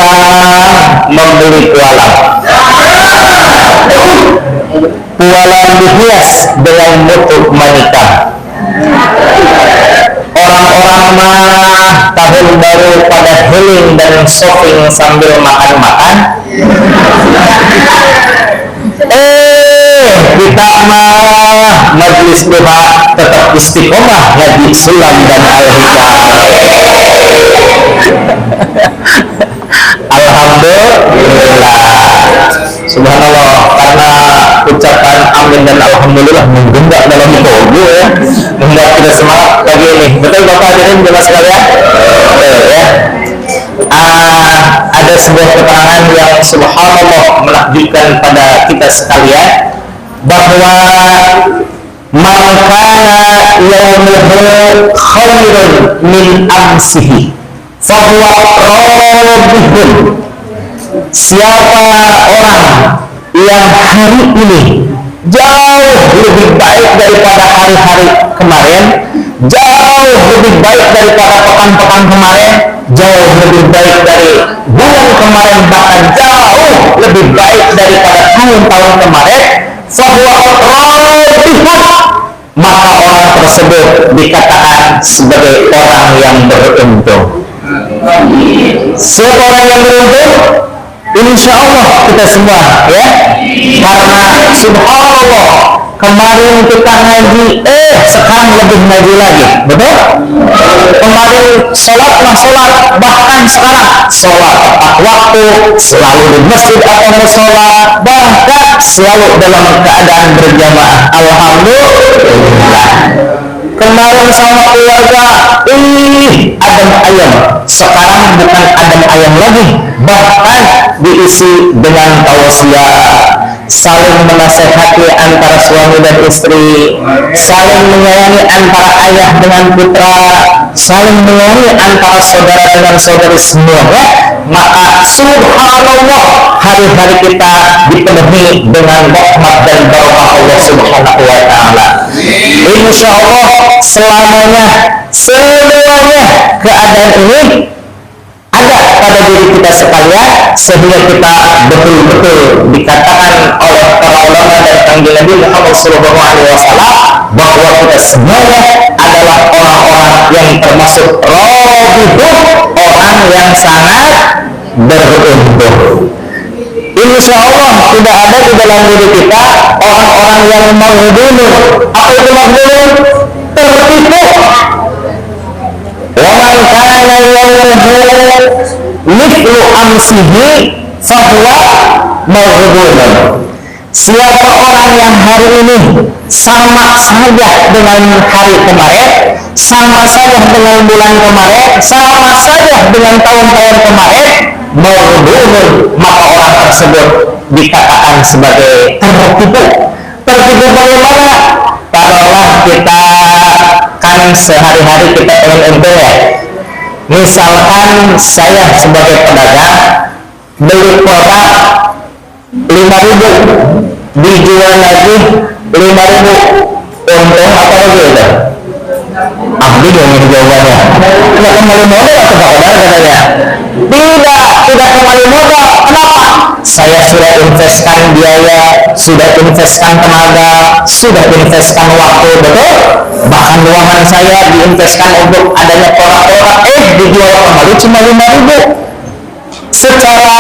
orang membeli kualam dihias dengan mutu menikah. Orang-orang mah tahun baru pada healing dan shopping sambil makan-makan. Kita mah majelis doa tetap istiqomah ngaji sulam dan al-hikam. Alhamdulillah, subhanallah, karena ucapan amin dan alhamdulillah menggenggak dalam tubuh ya, membuat kita semangat pagi ini. Betul Bapak hadirin jemaah sekalian? Ya. Ada sebuah keterangan yang subhanallah menakjubkan pada kita sekalian, bahwa man kana yawmuhu khairun min amsihi fahuwa rabihun. Siapa orang yang hari ini jauh lebih baik daripada hari-hari kemarin, jauh lebih baik daripada pekan-pekan kemarin, jauh lebih baik dari bulan kemarin, bahkan jauh lebih baik daripada tahun-tahun kemarin, fahuwa rabihun, maka orang tersebut dikatakan sebagai orang yang beruntung. Siapa orang yang beruntung? Insya Allah kita semua ya, karena subhanallah kemarin kita ngaji, sekarang lebih ngaji lagi, betul? Kemarin sholat, bahkan sekarang sholat tepat waktu, selalu di masjid atau musola, bahkan selalu dalam keadaan berjamaah. Alhamdulillah. Kemarin sama keluarga, adem ayam. Sekarang bukan adem ayam lagi, bahkan diisi dengan tausiah, saling menasehati antara suami dan istri, saling menyayangi antara ayah dengan putra, saling menyayangi antara saudara dengan saudari semuanya. Maka subhanallah hari-hari kita dipenuhi dengan rahmat dan barokah Allah subhanahu wa ta'ala. Insya Allah selamanya, semuanya keadaan ini ada pada diri kita sekalian, sehingga kita betul-betul dikatakan oleh para ulama dan kanjeng Nabi Muhammad SAW bahwa kita semuanya adalah orang-orang yang termasuk rabihun, orang yang sangat beruntung. Insya Allah tidak ada di dalam diri kita orang-orang yang maghdulun. Apa itu maghdulun? Tertipu. Wa man kana yawmuhu mithlu amsihi fahuwa maghdulun. Siapa orang yang hari ini sama saja dengan hari kemarin, sama saja dengan bulan kemarin, sama saja dengan tahun-tahun kemarin, maghdulun, maka orang tersebut dikatakan sebagai tertipu. Tertipu bagaimana? Taruhlah kita kan sehari-hari kita pengen untung ya. Misalkan saya sebagai pedagang beli produk 5.000, dijual lagi 5.000, untung apa lagi itu? Ahli yang jawabannya. Tidak kembali modal atau bagaimana katanya? Tidak kembali modal. Kenapa? Saya sudah investkan biaya, sudah investkan tenaga, sudah investkan waktu, betul? Bahkan ruangan saya diinvestkan untuk adanya produk-produk, dijual kembali cuma 5.000. Secara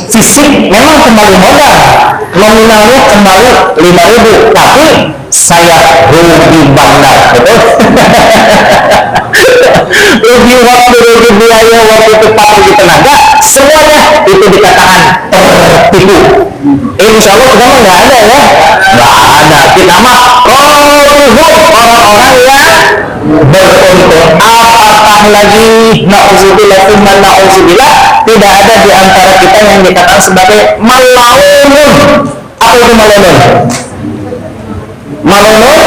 fisik memang kembali modal, nominalnya kembali 5.000, tapi saya rugi bandar, betul? Rugi waktu, rugi biaya, waktu tempat, rugi tenaga, semuanya itu dikatakan tertipu. Insya Allah kita nggak ada ya, nggak ada. Kita mah orang-orang yang beruntung. Apakah lagi na'udzubillah tsumma na'udzubillah, tidak ada di antara kita yang dikatakan sebagai malaunun. Apa itu malaunun? Malaunun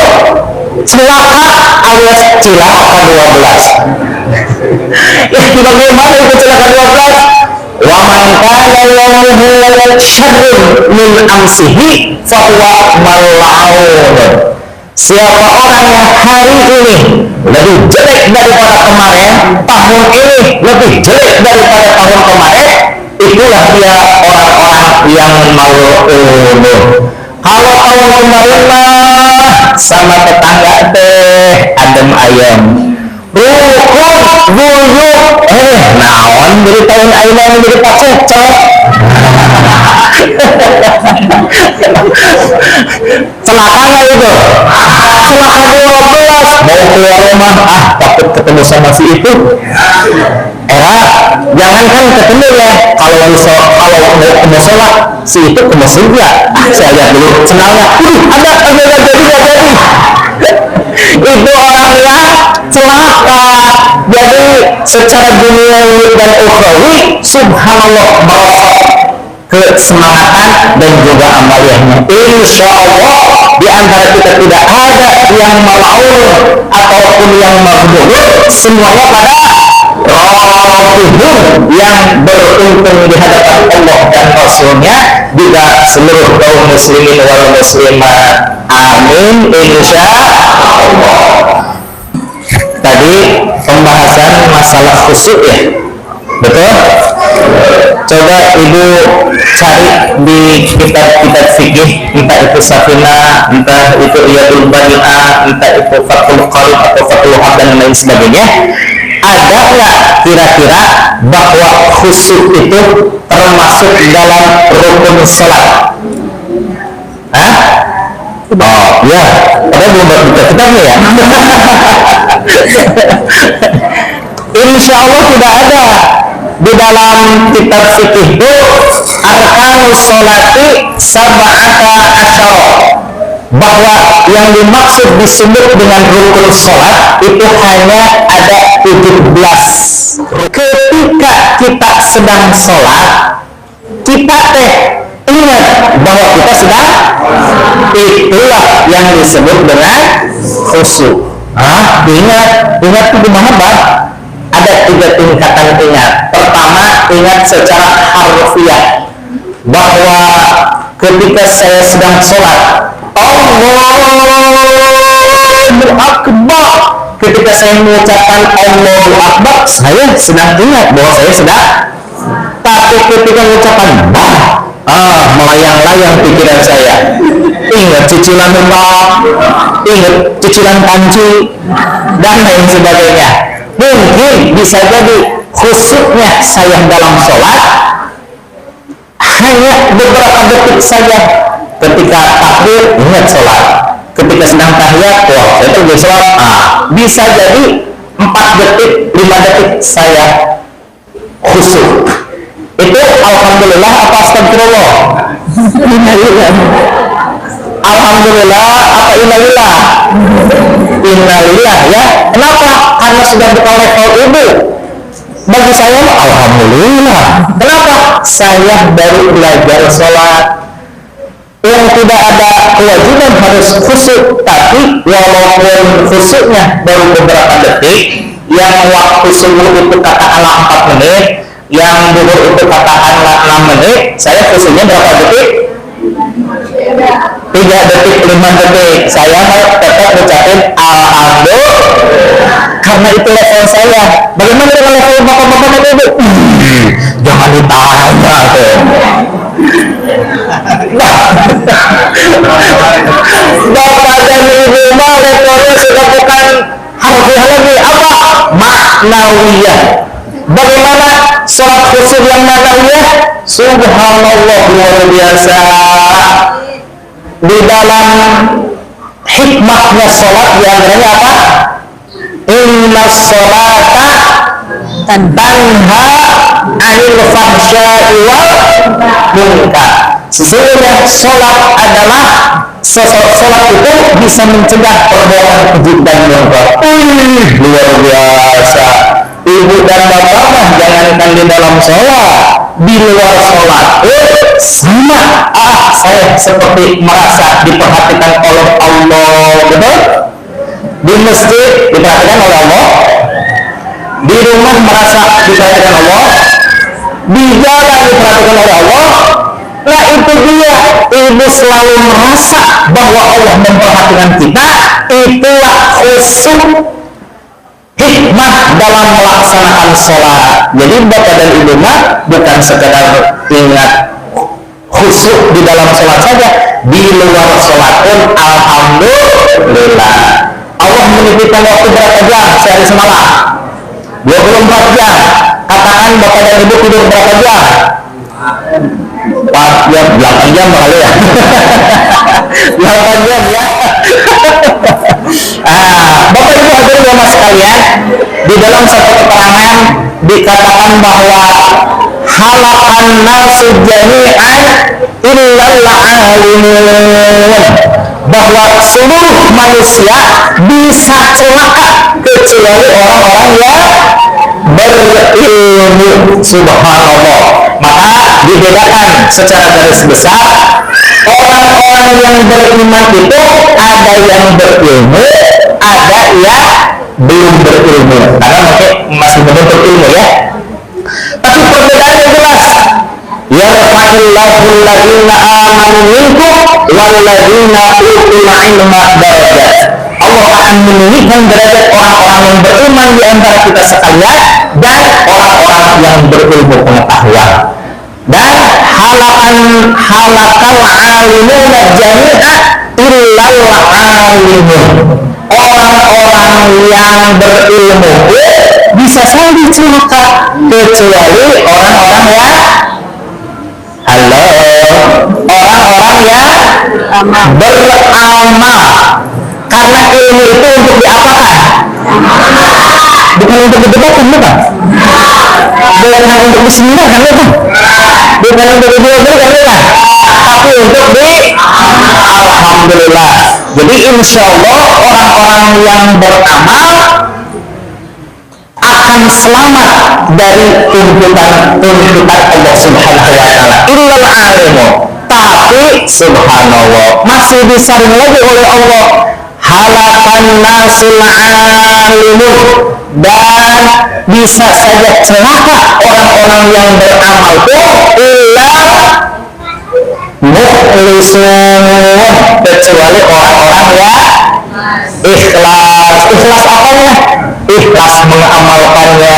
celaka alias cilaka 12. Itu bagaimana itu celaka 12? Wa man kana yawmuhu syarrun min amsihi fahuwa mal'un. siapa orang yang hari ini lebih jelek daripada kemarin, tahun ini lebih jelek daripada tahun kemarin, itulah dia orang-orang yang mal'unun. Kalau tahun kemarin mah sama tetangga teh adem ayem, rukun guyup, naon jadi tahun ayam jadi pacocok. Celaka nggak itu? Celaka 12 mau keluar rumah, takut ketemu sama si itu. Jangankan ketemu ya, kalau mau ketemu sholat si itu ke masjid ya, saya lihat dulu channelnya, ada jadi itu orang yang celaka. Jadi secara duniawi dan ukhrawi subhanallah merosot kesemangatan dan juga amaliyahnya. Insya Allah di antara kita tidak ada yang mal'un ataupun yang maghdub, semuanya pada rohibun yang beruntung di hadapan Allah dan Rasulnya, juga seluruh kaum muslimin wal muslimat. Amin insya Allah. Tadi pembahasan masalah khusyuk ya, betul? Coba ibu cari di kitab-kitab fikih, entah itu Safinah, entah itu Riyadul Badi'ah, entah itu Fathul Qarib atau Fathul Haq dan lain sebagainya. Ada nggak kira-kira bahwa khusyuk itu termasuk dalam rukun sholat? Oh ya, padahal belum baca kitabnya ya. Insya Allah tidak ada di dalam kitab fikih itu arkanus sholati sab'ata asyara, bahwa yang dimaksud disebut dengan rukun sholat itu hanya ada 17. Ketika kita sedang sholat, kita ingat bahwa kita sedang, itulah yang disebut dengan khusyuk. Ingat itu gimana Bang? Ada 3 tingkatan ingat. Pertama, ingat secara harfiah bahwa ketika saya sedang sholat, Allahu Akbar, ketika saya mengucapkan Allahu Akbar, saya sedang ingat bahwa saya sedang. Tapi ketika mengucapkan melayang-layang pikiran saya, ingat cicilan rumah, ingat cicilan panci dan lain sebagainya. Mungkin bisa jadi khusyuknya saya dalam sholat hanya beberapa detik saja. Ketika takbir ingat sholat, ketika sedang tahiyat, wah saya terus sholat. Bisa jadi 4 detik, 5 detik saya khusyuk. Itu alhamdulillah apa astagfirullah? Alhamdulillah apa innalillah? Innalillah ya. Kenapa? Karena sudah bukan level ibu. Bagi saya alhamdulillah. Kenapa? Saya baru belajar sholat yang tidak ada kewajiban harus khusyuk, tapi walaupun khusyuknya baru beberapa detik, yang waktu subuh itu katakanlah 4 menit, yang duhur itu katakanlah 6 menit, saya khusyuknya berapa detik? 3 detik, 5 detik. Saya tetap ucapin alhamdulillah, karena itu level saya. Bagaimana dengan level bapak-bapak dan ibu? Jangan ditanya tuh. Bapak dan ibu mah levelnya sudah bukan harfiah lagi, apa? Maknawiyah. Bagaimana sholat khusyuk yang maknawiyah? Subhanallah, luar biasa. Di dalam hikmahnya sholat diantaranya apa? Inna sholata tanha anil fahsya'i wal munkar. Sesungguhnya sholat adalah sholat itu bisa mencegah perbuatan keji dan munkar. Luar biasa. Ibu dan bapak mah jangankan di dalam sholat, di luar sholat sama. Saya seperti merasa diperhatikan oleh Allah, betul? Di masjid diperhatikan oleh Allah, di rumah merasa diperhatikan Allah, di jalan diperhatikan oleh Allah. Nah itu dia, ibu selalu merasa bahwa Allah memperhatikan kita. Itulah khusyuk, hikmah dalam melaksanakan sholat. Jadi bapak dan ibu mah bukan sekedar ingat khusyuk di dalam sholat saja, di luar sholat pun alhamdulillah. Allah menitipkan waktu berapa jam sehari semalam? 24 jam. Katakan bapak dan ibu tidur berapa jam? 4 jam, 8 jam kali ya. 8 jam ya. Bapak ibu hadirin jamaah sekalian, di dalam satu keterangan dikatakan bahwa halakan nasu jami'an illal alimun, bahwa seluruh manusia bisa celaka kecuali orang-orang yang berilmu. Subhanallah. Maka dibedakan secara garis besar, orang-orang yang beriman itu ada yang berilmu, ada yang belum berilmu, karena masih menuntut ilmu ya. Tapi perbedaannya jelas. Yarfa'illahu alladhina amanu minkum walladzina utul ilma darajat. Allah akan meninggikan derajat orang-orang yang beriman di antara kita sekalian dan orang-orang yang berilmu pengetahuan. Dan halakal alimuna jami'a illal alimun. Orang-orang yang berilmu bisa saja celaka kecuali orang-orang yang orang-orang yang beramal. Karena ilmu itu untuk diapakan? Bukan untuk didebatkan, bukan? Bukan untuk diseminarkan, bukan? Bukan untuk dijual-belikan, bukan? Tapi untuk alhamdulillah. Jadi insya Allah orang-orang yang beramal akan selamat dari tuntutan Allah Subhanahu wa taala. Illal alimu. Tapi subhanallah masih disaring lagi oleh Allah, halakan nasul alimun, dan bisa saja celaka orang-orang yang beramal itu illa mukhlisun, kecuali orang-orang yang ikhlas. Ikhlas apanya? Ikhlas mengamalkannya,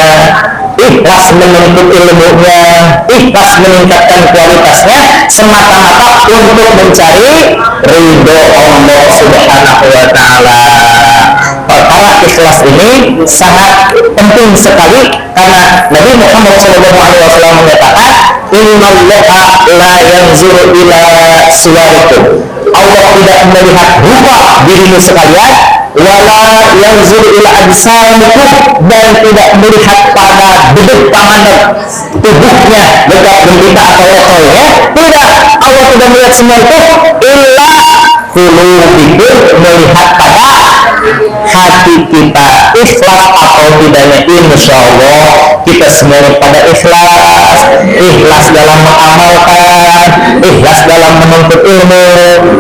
ikhlas menuntut ilmunya, ikhlas meningkatkan kualitasnya semata-mata untuk mencari ridho Allah Subhanahu wa taala. Perkara ikhlas ini sangat penting sekali karena Nabi Muhammad SAW mengatakan, innallaha la yanzuru ila suwarikum. Allah tidak melihat rupa dirimu sekalian, wala yanzuru ila ajsamikum, dan tidak melihat pada bentuk tangan tubuhnya, bentuk gembita atau otoynya. Tidak, Allah tidak melihat semua itu, illa qulubikum, melihat pada hati kita ikhlas atau tidaknya. Insya Allah kita semua pada ikhlas dalam mengamalkan, ikhlas dalam menuntut ilmu,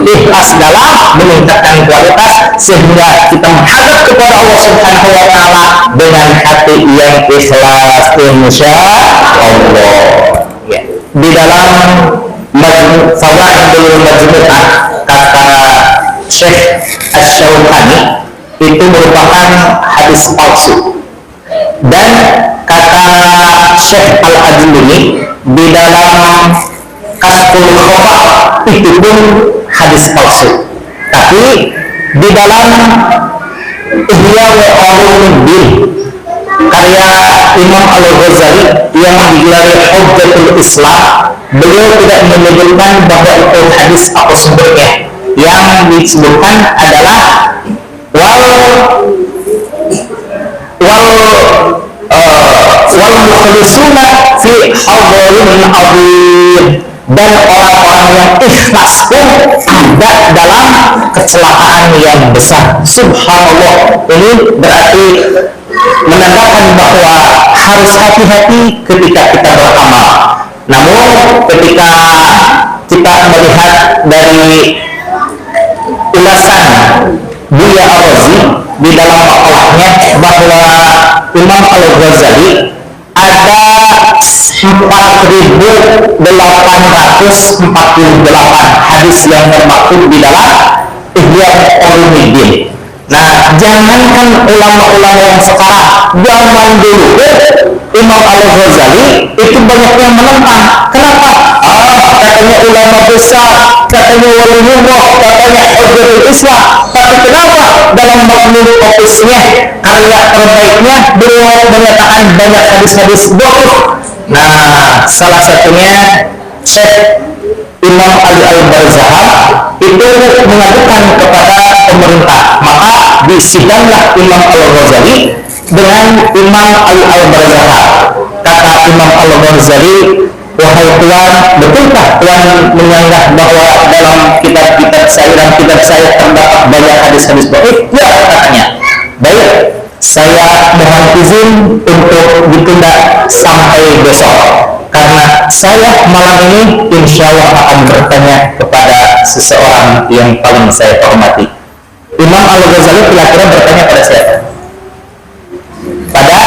ikhlas dalam meningkatkan kualitas, sehingga kita menghadap kepada Allah Subhanahu wa taala dengan hati yang ikhlas insya Allah. Ya. Di dalam Fawaidul Majmu'ah kata Syekh Asy-Syaukani itu merupakan hadis palsu, dan kata Syekh Al-Ajluni di dalam Kasful Khofa itu pun hadis palsu. Tapi di dalam Ihya Ulumuddin karya Imam Al-Ghazali yang digelari Hujjatul Islam, beliau tidak menyebutkan bahwa itu hadis atau sumbernya. Yang disebutkan adalah wal mukhlisuna fi hadirin azim, dan orang-orang yang ikhlas pun ada dalam kecelakaan yang besar. Subhanallah, ini berarti menandakan bahwa harus hati-hati ketika kita beramal. Namun ketika kita melihat dari ulasan Buya Ar-Razi di dalam makalahnya bahwa Imam Al-Ghazali ada 4.848 hadis yang termaktub di dalam Ihya Ulumuddin. Nah, jangankan ulama-ulama yang sekarang, zaman dulu Imam Al-Ghazali itu banyak yang menentang. Kenapa? Katanya ulama besar, katanya waliullah, katanya hujjatul Islam. Tapi kenapa dalam majmu' ofisnya, karya terbaiknya, beliau menyatakan banyak hadis-hadis dhaif. Nah, salah satunya Syekh Imam Ali Al-Barzahab itu mengadukan kepada pemerintah, maka disidanglah Imam Al-Ghazali dengan Imam Ali Al-Barzahab. Kata Imam Al-Ghazali, wahai Tuan, betulkah Tuan menyanggah bahwa dalam kitab-kitab saya dan kitab saya terdapat banyak hadis-hadis dhaif? Ya, katanya. Baik, saya mohon izin untuk ditunda sampai besok, karena saya malam ini insya Allah akan bertanya kepada seseorang yang paling saya hormati. Imam Al-Ghazali kira-kira bertanya pada siapa? Pada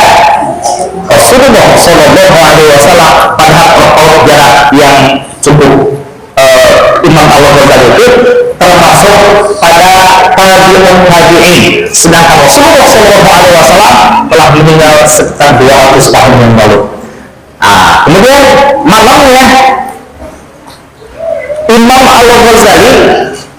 Rasulullah Shallallahu Alaihi Wasallam. Padahal kalau jarak yang cukup Imam Al-Ghazali itu termasuk pada tabi'in, sedangkan Rasulullah Shallallahu Alaihi Wasallam telah meninggal sekitar 200 tahun yang lalu. Kemudian malamnya Imam Al-Ghazali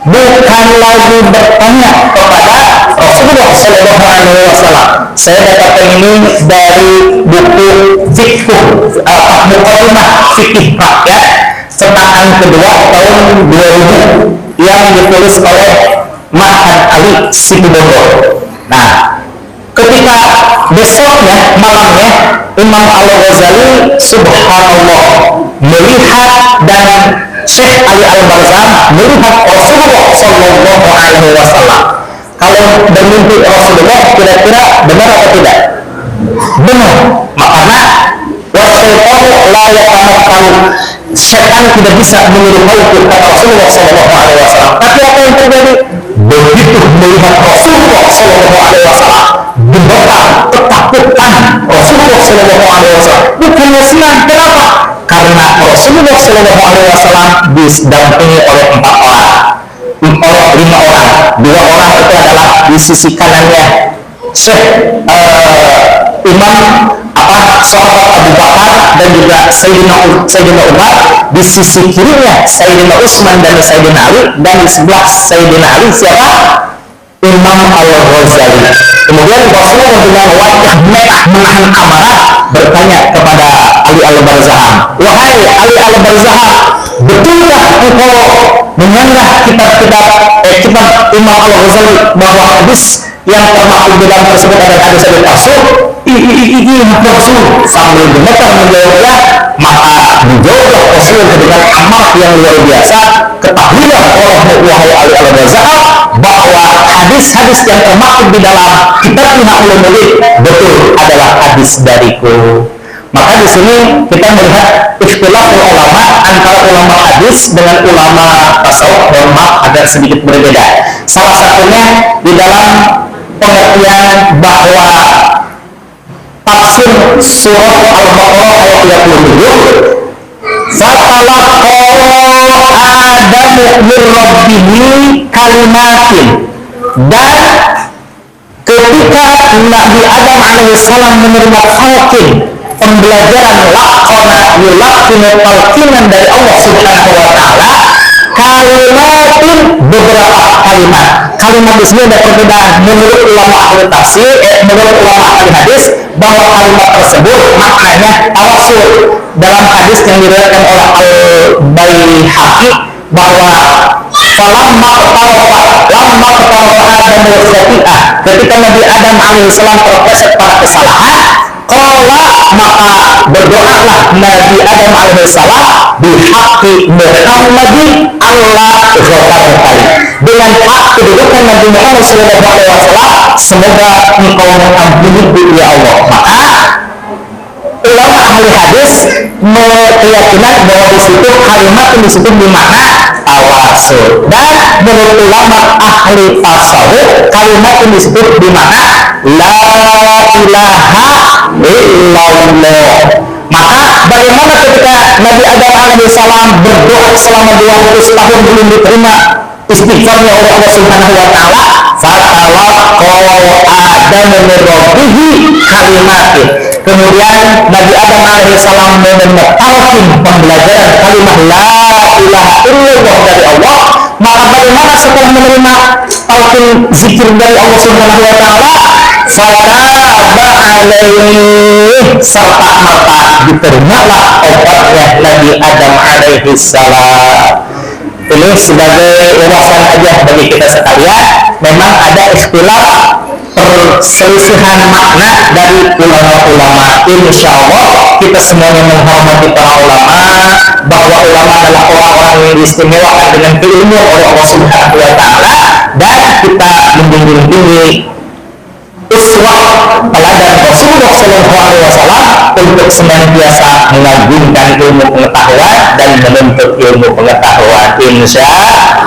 bukan lagi bertanya kepada Rasulullah Shallallahu Alaihi Wasallam. Saya dapatkan ini dari buku fikih, Muqaddimah Fikih Rakyat cetakan kedua tahun 2000 yang ditulis oleh Ma'had Ali Situbondo. Nah, ketika besoknya malamnya Imam Al-Ghazali subhanallah melihat dan Syekh Ali Al-Barzahab melihat Rasulullah Shallallahu Alaihi Wasallam. Kalau bermimpi Rasulullah kira-kira benar atau tidak? Benar. Makanya wasyaitan la yatamakkalu, setan tidak bisa menyerupai kata Rasulullah Shallallahu Alaihi Wasallam. Tapi apa yang terjadi? Begitu melihat Rasulullah Shallallahu Alaihi Wasallam, gemetar, ketakutan Rasulullah Shallallahu Alaihi Wasallam. Bukannya senang, kenapa? Karena Rasulullah Shallallahu Alaihi Wasallam didampingi oleh 4 orang, oleh 5 orang. 2 orang itu adalah di sisi kanannya Syekh Imam sahabat Abu Bakar dan juga Sayyidina Umar, di sisi kirinya Sayyidina Utsman dan Sayyidina Ali, dan di sebelah Sayyidina Ali siapa? Imam Al-Ghazali. Kemudian Rasulullah dengan wajah merah menahan amarah bertanya kepada Ali Al-Barzahab, wahai Ali Al-Barzahab, betulkah engkau menyanggah kitab Imam Al-Ghazali bahwa hadis yang termaktub di dalam tersebut adalah hadis-hadis palsu? Iya Rasul, sambil gemetar menjawabnya. Maka dijawablah Rasul dengan amarah yang luar biasa, ketahuilah wahai Ali Al-Barzahab bahwa hadis-hadis yang termaktub di dalam kitab Ihya Ulumuddin betul adalah hadis dariku. Maka di sini kita melihat ikhtilaf ulama antara ulama hadis dengan ulama tasawuf, agak sedikit berbeda. Salah satunya di dalam pengertian bahwa tafsir surah Al-Baqarah ayat 37, fatalaqa Adamu min rabbihi kalimatin, dan ketika Nabi Adam alaihissalam menerima talqin, pembelajaran laqana yulaqinu talqinan dari Allah Subhanahu wa taala, kalimatin, beberapa kalimat. Kalimat di sini ada perbedaan menurut ulama ahli tafsir, menurut ulama ahli hadis, bahwa kalimat tersebut maknanya tawasul. Dalam hadis yang diriwayatkan oleh Al-Baihaqi bahwa lamma qatarafa Adam al-khati'ah, ketika Nabi Adam alaihissalam terpleset pada kesalahan, maka berdoalah Nabi Adam alaihissalam bihaqqi Muhammadin Allah ghafartali, dengan hak kedudukan Nabi Muhammad sallallahu alaihi wasallam, semoga engkau mengampuni ya Allah. Maka ulama ahli hadis meyakinkan bahwa di situ kalimat di situ bermakna tawasul, dan menurut ulama ahli tasawuf kalimat di situ bermakna la ilaha illallah. Maka bagaimana ketika Nabi Adam alaihissalam berdoa selama 200 tahun belum diterima istighfarnya oleh Allah Subhanahu wa taala, fatalaqa Adam min rabbih kalimatin. Kemudian Nabi Adam alaihissalam menetalkin pembelajaran kalimat la ilaha illallah dari Allah. Maka bagaimana setelah menerima talqin zikir dari Allah Subhanahu wa taala, fataba alaihi, serta merta diterimalah obatnya Nabi Adam alaihissalam. Ini sebagai ulasan aja bagi kita sekalian. Memang ada istilah perselisihan makna dari ulama-ulama. Insya Allah kita semuanya menghormati para ulama, bahwa ulama adalah orang-orang yang diistimewakan dengan keilmuan oleh Allah Subhanahu wa taala, dan kita menjunjung uswah teladan Rasulullah Shallallahu Alaihi Wasallam untuk senantiasa mengagungkan ilmu pengetahuan dan menuntut ilmu pengetahuan. Insya Allah.